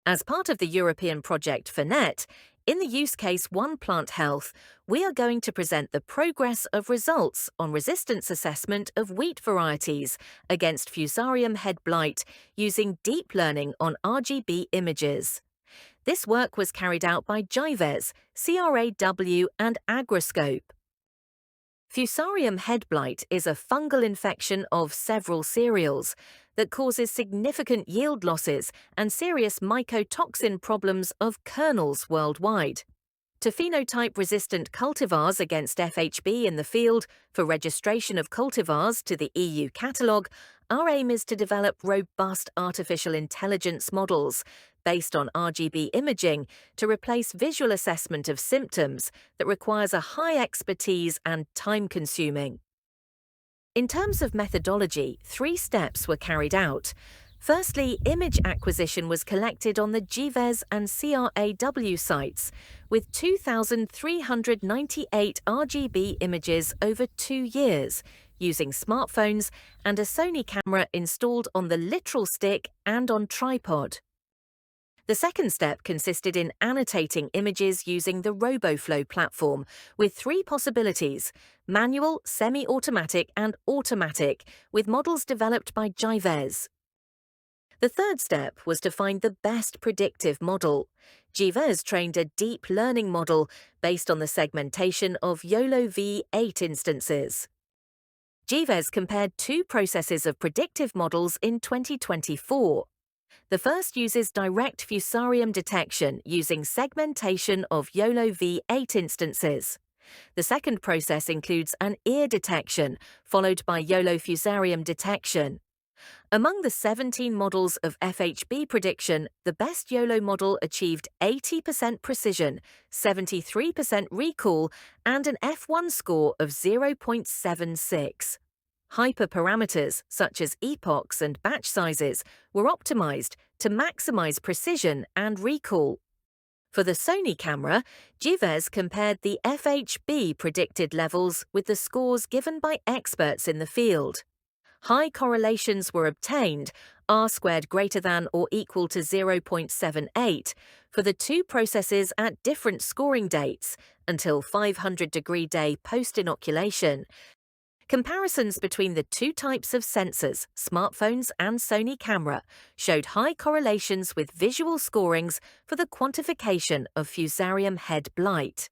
As part of the European project PHENET, in the use case One Plant Health, we are going to present the progress of results on resistance assessment of wheat varieties against Fusarium head blight using deep learning on RGB images. This work was carried out by Jives, CRAW and Agroscope. Fusarium head blight is a fungal infection of several cereals that causes significant yield losses and serious mycotoxin problems of kernels worldwide. To phenotype resistant cultivars against FHB in the field for registration of cultivars to the EU catalogue, our aim is to develop robust artificial intelligence models based on RGB imaging to replace visual assessment of symptoms that requires a high expertise and time-consuming. In terms of methodology, 3 steps were carried out. Firstly, image acquisition was collected on the Jives and CRAW sites, with 2,398 RGB images over 2 years, using smartphones and a Sony camera installed on the literal stick and on tripod. The second step consisted in annotating images using the RoboFlow platform, with 3 possibilities: manual, semi-automatic and automatic, with models developed by Jives. The third step was to find the best predictive model. Jives trained a deep learning model based on the segmentation of YOLO V8 instances. Jives compared 2 processes of predictive models in 2024. The first uses direct Fusarium detection using segmentation of YOLO V8 instances. The second process includes an ear detection, followed by YOLO Fusarium detection. Among the 17 models of FHB prediction, the best YOLO model achieved 80% precision, 73% recall, and an F1 score of 0.76. Hyperparameters, such as epochs and batch sizes, were optimized to maximize precision and recall. For the Sony camera, Jives compared the FHB predicted levels with the scores given by experts in the field. High correlations were obtained, R² greater than or equal to 0.78, for the 2 processes at different scoring dates until 500-degree day post-inoculation. Comparisons between the 2 types of sensors, smartphones and Sony camera, showed high correlations with visual scorings for the quantification of Fusarium head blight.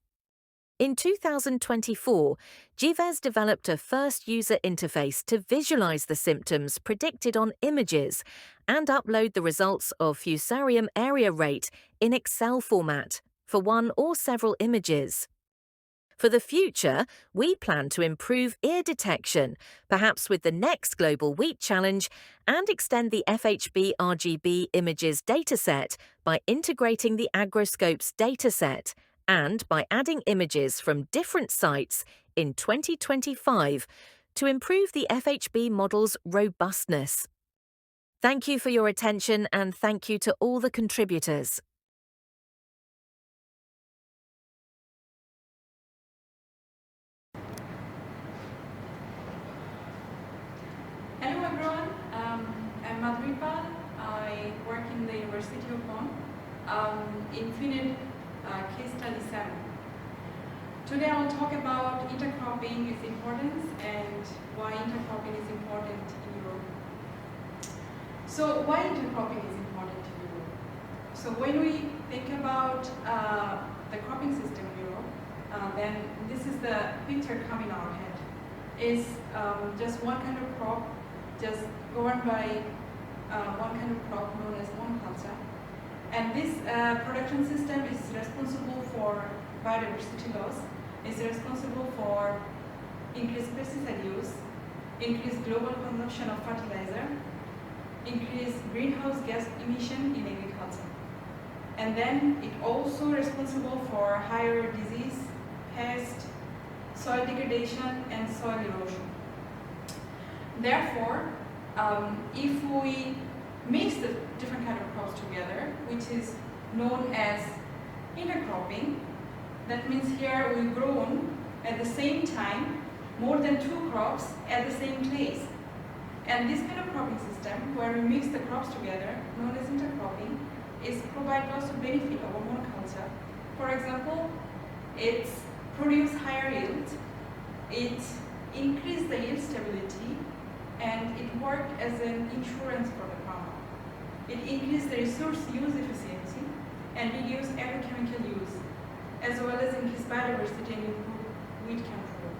In 2024, Jives developed a first user interface to visualize the symptoms predicted on images and upload the results of Fusarium area rate in Excel format for 1 or several images. For the future, we plan to improve ear detection, perhaps with the next Global Wheat Challenge, and extend the FHB RGB images dataset by integrating the Agroscope's dataset and by adding images from different sites in 2025 to improve the FHB model's robustness. Thank you for your attention, and thank you to all the contributors. Hello everyone, I'm Madhuripal. I work in the University of Bonn in PHENET case study 7. Today I will talk about intercropping, its importance, and why intercropping is important in Europe. So why intercropping is important in Europe? So when we think about the cropping system in Europe, then this is the picture coming our head. Is just one kind of crop, just governed by one kind of crop known as monoculture. And this production system is responsible for biodiversity loss, is responsible for increased pesticide use, increased global consumption of fertilizer, increased greenhouse gas emission in agriculture. And then it also responsible for higher disease, pest, soil degradation and soil erosion. Therefore, if we mix the different kind of crops together, which is known as intercropping, that means here we've grown at the same time more than 2 crops at the same place. And this kind of cropping system, where we mix the crops together, known as intercropping, is provide lots of benefit of a monoculture. For example, it produce higher yield, it increase the yield stability, and it worked as an insurance for the farmer. It increased the resource use efficiency and reduce agrochemical use, as well as increase biodiversity and improve weed control.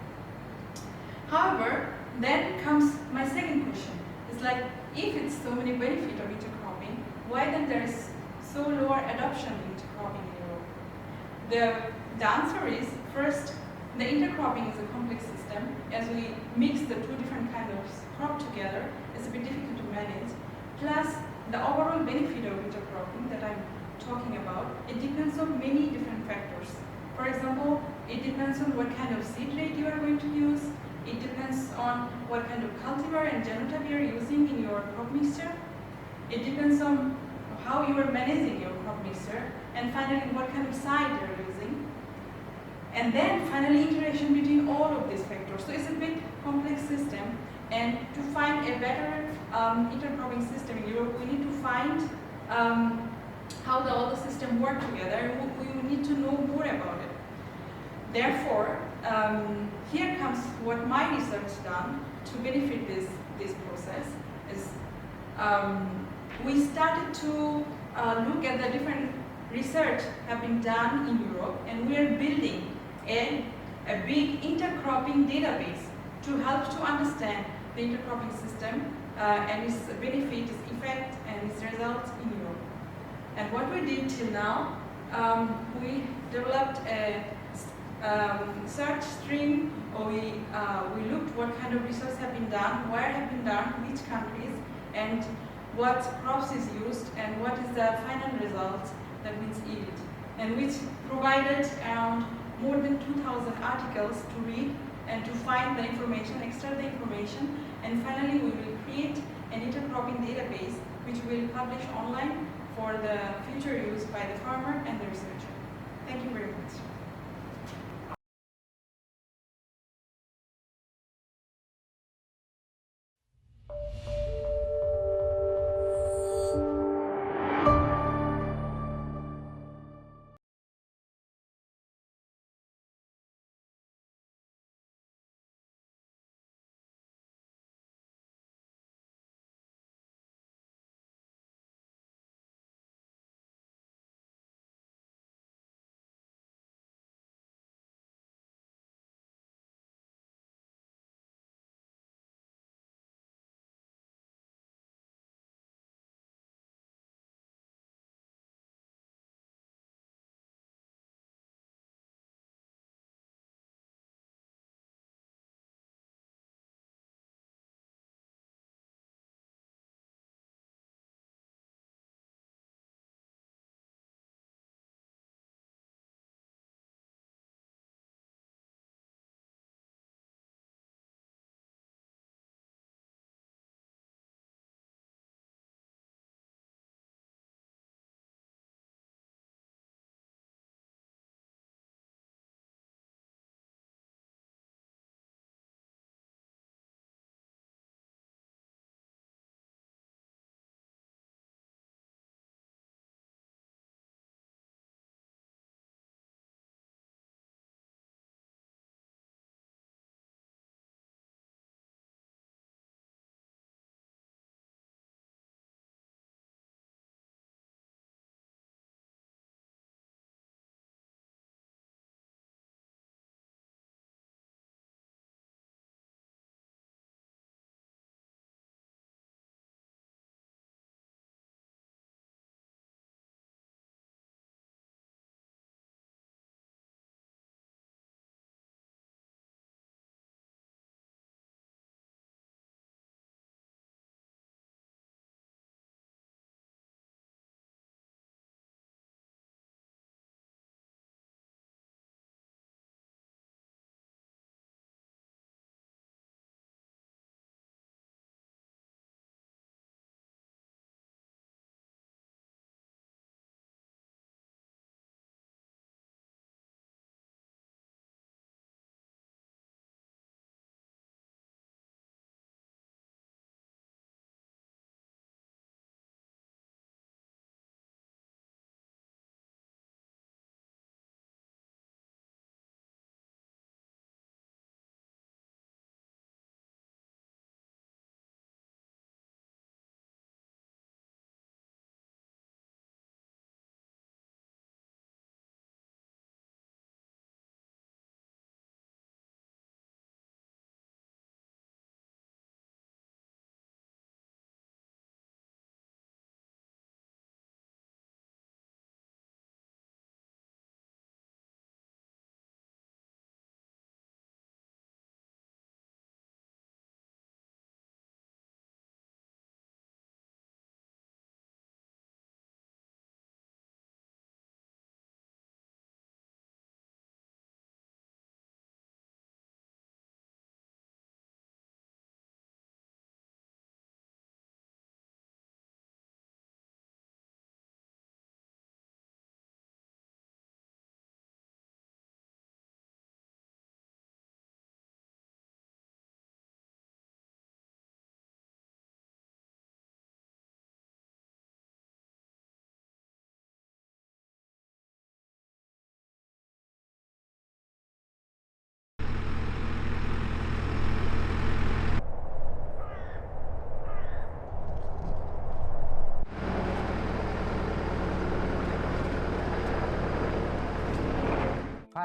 However, then comes my second question. It's like, if it's so many benefits of intercropping, why then there is so lower adoption in intercropping in Europe? The answer is, first, the intercropping is a complex system. As we mix the two different kinds of crop together, it's a bit difficult to manage. Plus, the overall benefit of intercropping that I'm talking about, it depends on many different factors. For example, it depends on what kind of seed rate you are going to use. It depends on what kind of cultivar and genotype you are using in your crop mixture. It depends on how you are managing your crop mixture. And finally, what kind of site you are using. And then finally, interaction between all of these factors. So it's a bit complex system. And to find a better intercropping system in Europe, we need to find how all the systems work together. We need to know more about it. Therefore, here comes what my research done to benefit this process is we started to look at the different research have been done in Europe, and we are building a big intercropping database to help to understand the intercropping system and its benefit, its effect, and its results in Europe. And what we did till now, we developed a search string. We looked what kind of research have been done, where have been done, which countries, and what crops is used, and what is the final result that means yield, and which provided around more than 2,000 articles to read and to find the information, extract the information, and finally we will create an intercropping database which we will publish online for the future use by the farmer and the researcher. Thank you very much.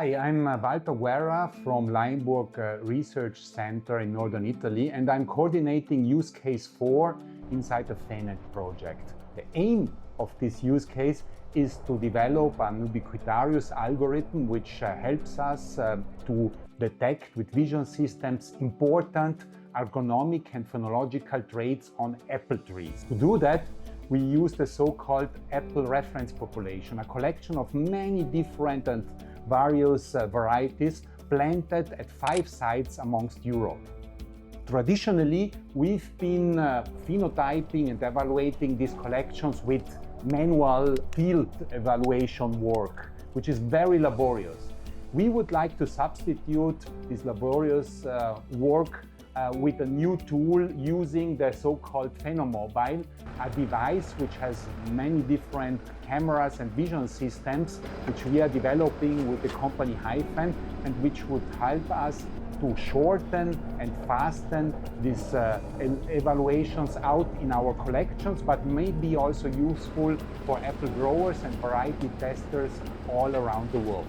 Hi, I'm Walter Guerra from Leimburg Research Center in Northern Italy, and I'm coordinating use case 4 inside the PHENET project. The aim of this use case is to develop an ubiquitarious algorithm which helps us to detect with vision systems important ergonomic and phenological traits on apple trees. To do that, we use the so-called apple reference population, a collection of many different and various varieties planted at 5 sites amongst Europe. Traditionally, we've been phenotyping and evaluating these collections with manual field evaluation work, which is very laborious. We would like to substitute this laborious work with a new tool using the so-called PhenoMobile, a device which has many different cameras and vision systems, which we are developing with the company Hyphen, and which would help us to shorten and fasten these evaluations out in our collections, but may be also useful for apple growers and variety testers all around the world.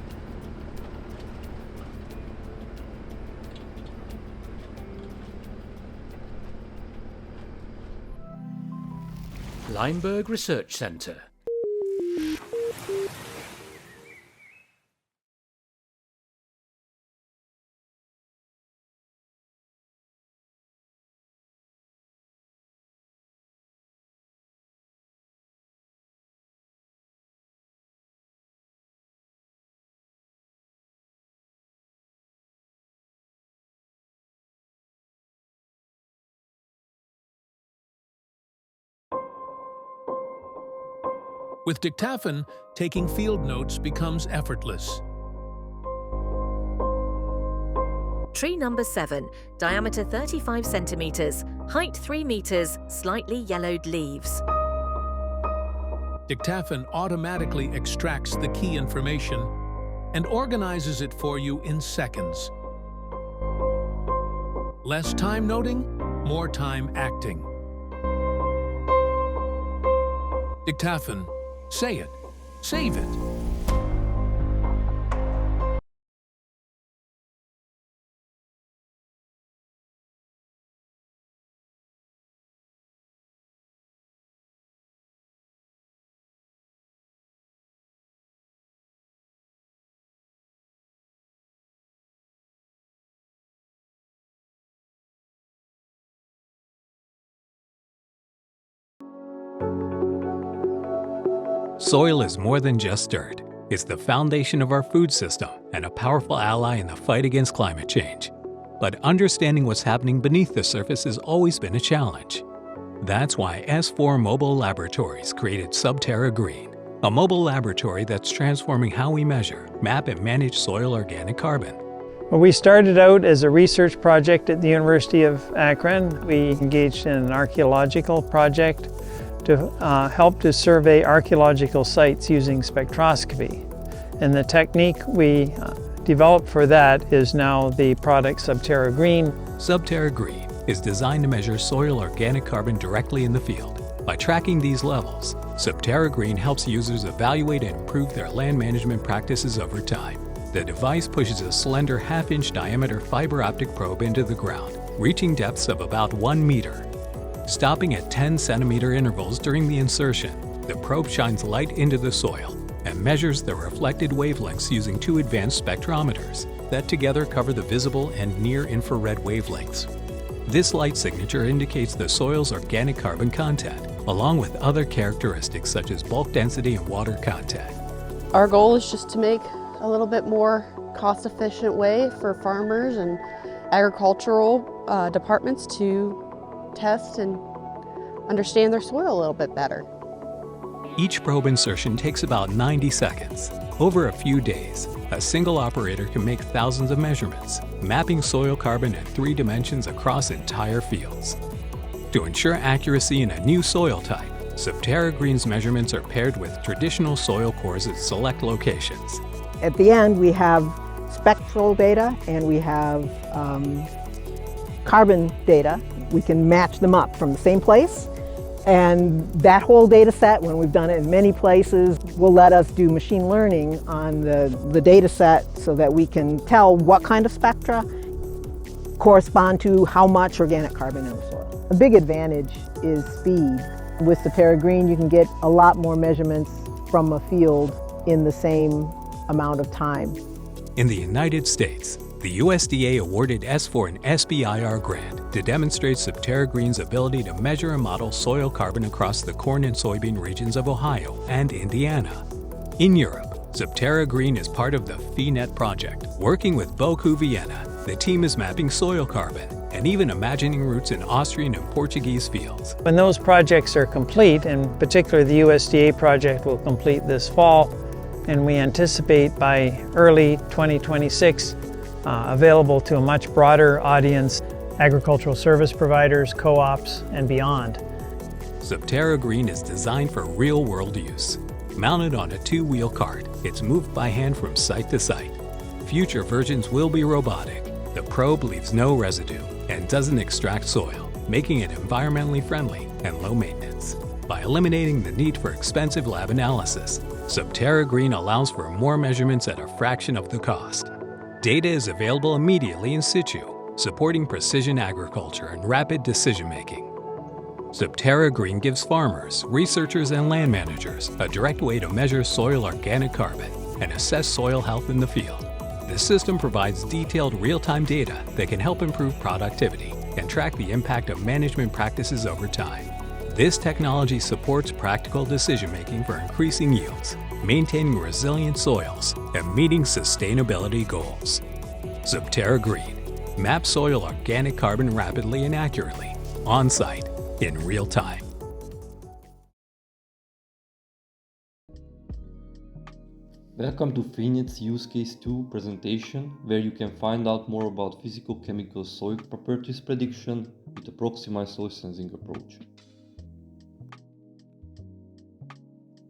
Leimburg Research Center. With dictaphone, taking field notes becomes effortless. Tree number 7, diameter 35 centimeters, height 3 meters, slightly yellowed leaves. Dictaphone automatically extracts the key information and organizes it for you in seconds. Less time noting, more time acting. Dictaphone. Say it. Save it. Soil is more than just dirt. It's the foundation of our food system and a powerful ally in the fight against climate change. But understanding what's happening beneath the surface has always been a challenge. That's why S4 Mobile Laboratories created Subterra Green, a mobile laboratory that's transforming how we measure, map, and manage soil organic carbon. Well, we started out as a research project at the University of Akron. We engaged in an archaeological project to help to survey archaeological sites using spectroscopy. And the technique we developed for that is now the product Subterra Green. Subterra Green is designed to measure soil organic carbon directly in the field. By tracking these levels, Subterra Green helps users evaluate and improve their land management practices over time. The device pushes a slender half-inch diameter fiber optic probe into the ground, reaching depths of about 1 meter. Stopping at 10-centimeter intervals during the insertion, the probe shines light into the soil and measures the reflected wavelengths using 2 advanced spectrometers that together cover the visible and near-infrared wavelengths. This light signature indicates the soil's organic carbon content, along with other characteristics such as bulk density and water content. Our goal is just to make a little bit more cost-efficient way for farmers and agricultural departments to test and understand their soil a little bit better. Each probe insertion takes about 90 seconds. Over a few days, a single operator can make thousands of measurements, mapping soil carbon in 3 dimensions across entire fields. To ensure accuracy in a new soil type, Subterra Green's measurements are paired with traditional soil cores at select locations. At the end, we have spectral data and we have carbon data. We can match them up from the same place. And that whole data set, when we've done it in many places, will let us do machine learning on the data set so that we can tell what kind of spectra correspond to how much organic carbon in the soil. A big advantage is speed. With Septerra Green, you can get a lot more measurements from a field in the same amount of time. In the United States, the USDA awarded us for an SBIR grant to demonstrate Septerra Green's ability to measure and model soil carbon across the corn and soybean regions of Ohio and Indiana. In Europe, Septerra Green is part of the PHENET project. Working with Boku Vienna, the team is mapping soil carbon and even imagining routes in Austrian and Portuguese fields. When those projects are complete, in particular the USDA project will complete this fall, and we anticipate by early 2026 available to a much broader audience, agricultural service providers, co-ops, and beyond. Septerra Green is designed for real-world use. Mounted on a two-wheel cart, it's moved by hand from site to site. Future versions will be robotic. The probe leaves no residue and doesn't extract soil, making it environmentally friendly and low maintenance. By eliminating the need for expensive lab analysis, Septerra Green allows for more measurements at a fraction of the cost. Data is available immediately in situ, supporting precision agriculture and rapid decision-making. Septerra Green gives farmers, researchers, and land managers a direct way to measure soil organic carbon and assess soil health in the field. This system provides detailed real-time data that can help improve productivity and track the impact of management practices over time. This technology supports practical decision-making for increasing yields, maintaining resilient soils, and meeting sustainability goals. Septerra Green maps soil organic carbon rapidly and accurately, on-site, in real time. Welcome to PHENET's Use Case 2 presentation, where you can find out more about physical-chemical soil properties prediction with a proximal soil sensing approach.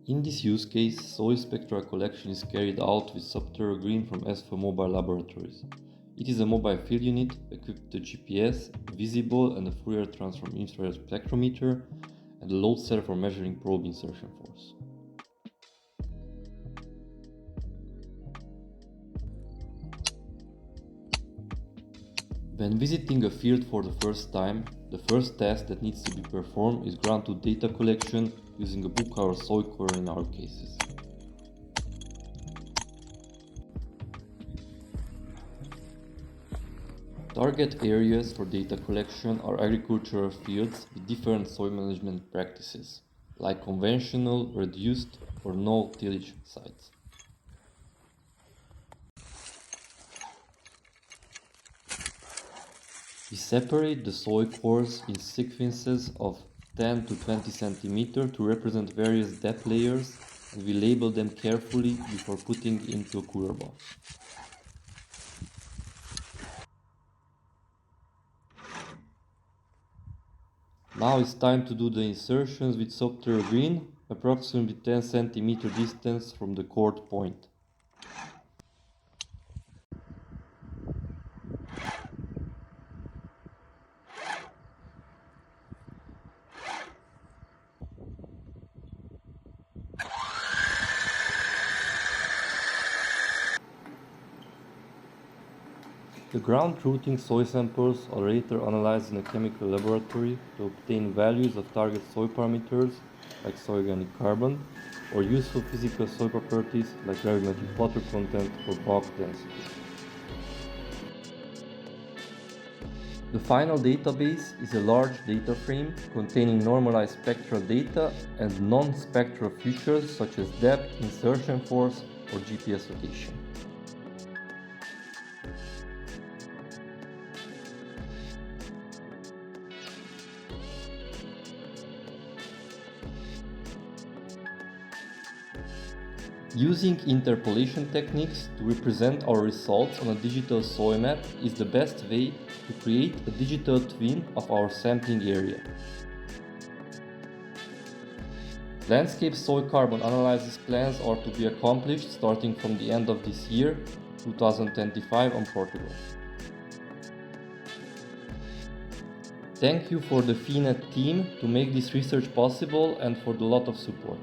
In this use case, soil spectral collection is carried out with Septerra Green from S4 Mobile Laboratories. It is a mobile field unit equipped with a GPS, visible and a Fourier transform infrared spectrometer, and a load cell for measuring probe insertion force. When visiting a field for the first time, the first task that needs to be performed is ground-truth data collection using a book or soil core in our cases. Target areas for data collection are agricultural fields with different soil management practices, like conventional, reduced, or no tillage sites. We separate the soil cores in sequences of 10 to 20 cm to represent various depth layers, and we label them carefully before putting into a cooler box. Now it's time to do the insertions with Septerra Green, approximately 10 cm distance from the cored point. The ground-truthing soil samples are later analyzed in a chemical laboratory to obtain values of target soil parameters like soil organic carbon or useful physical soil properties like gravimetric water content or bulk density. The final database is a large data frame containing normalized spectral data and non-spectral features such as depth, insertion force, or GPS location. Using interpolation techniques to represent our results on a digital soil map is the best way to create a digital twin of our sampling area. Landscape soil carbon analysis plans are to be accomplished starting from the end of this year, 2025, on Portugal. Thank you for the PHENET team to make this research possible and for the lot of support.